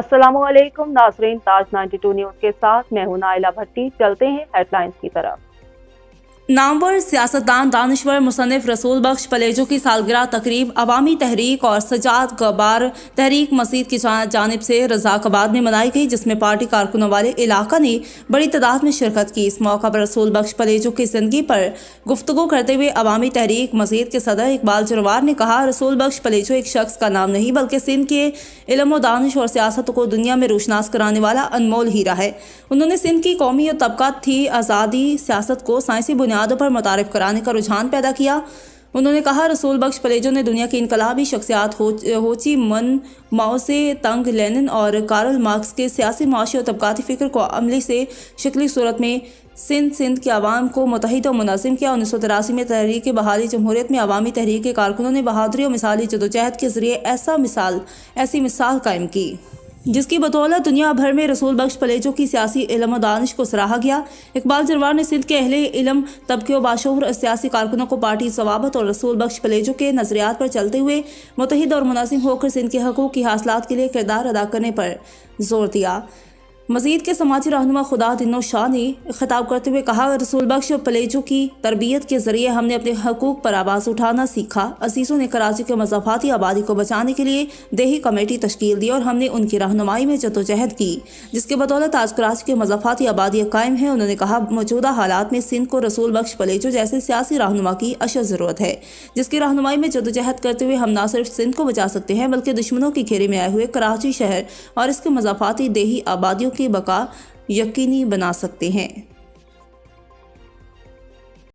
अस्सलामु अलैकुम नाज़रीन, ताज 92 न्यूज़ के साथ मैं हूं नाइला भट्टी। चलते हैं हेडलाइंस की तरफ। नामवर सियासतदान दानिश्वर मुसन्निफ रसूल बख्श पलेजो की सालगिरह तकरीब अवामी तहरीक और सजाद गबार तहरीक मसीद की जानिब से रज़ाकबाद में मनाई गई, जिसमें पार्टी कारकुनों वाले इलाका ने बड़ी तादाद में शिरकत की। इस मौका पर रसूल बख्श पलेजो की ज़िंदगी पर गुफ्तगू करते हुए अवामी तहरीक मसीद के सदर इकबाल जरवार ने कहा, रसूल बख्श पलेजो एक शख्स का नाम नहीं बल्कि सिंध के इल्म व दानिश और सियासत को दुनिया में रोशनास कराने वाला अनमोल हीरा है। उन्होंने सिंध की कौमी और तबक़ात थी आज़ादी सियासत को साइंसी बुनियादों पर मुतारिफ कराने का रुझान पैदा किया। उन्होंने कहा, रसूल बख्श पलेजो ने दुनिया की इनकलाबी शख्सियात हो ची मन, माओ से तंग, लेनिन और कार्ल मार्क्स के सियासी, माशी और तबक़ाती फ़िक्र को अमली से शक्ली सूरत में सिंध के अवाम को मुतहिद और मुनज़्ज़म किया। 1983 में तहरीक बहाली जमहूरियत में अवामी तहरीक के कारकुनों ने बहादुरी और मिसाली जदोजहद के ज़रिए ऐसी मिसाल कायम की जिसकी बदौलत दुनिया भर में रसूल बख्श पलेजो की सियासी इल्म और दानिश को सराहा गया। इकबाल जरवार ने सिंध के अहले इल्म तबके और बाशऊर सियासी कारकुनों को पार्टी सवाबत और रसूल बख्श पलेजो के नज़रियात पर चलते हुए मुतहिद और मुनज़्ज़म होकर सिंध के हकूक़ की हासिलात के लिए किरदार अदा करने पर जोर दिया। मज़ीद के समाजी रहनुमा खुदा दिनो शाह ने खिताब करते हुए कहा, रसूल बख्श पलेजो की तरबियत के ज़रिए हमने अपने हकूक़ पर आवाज़ उठाना सीखा। असीसों ने कराची के मज़ाफ़ाती आबादी को बचाने के लिए देही कमेटी तश्कील दी और हमने उनकी रहनुमाई में जदोजहद की, जिसके बदौलत आज कराची के मज़ाफ़ाती आबादी कायम है। उन्होंने कहा, मौजूदा हालात में सिंध को रसूल बख्श पलेजो जैसे सियासी रहनुमा की अशद ज़रूरत है, जिसकी रहनुमाई में जदोजहद करते हुए हम न सिर्फ सिंध को बचा सकते हैं बल्कि दुश्मनों की घेरे में आए हुए कराची शहर और इसके मज़ाफ़ाती देही आबादियों की बका यकीनी बना सकते हैं।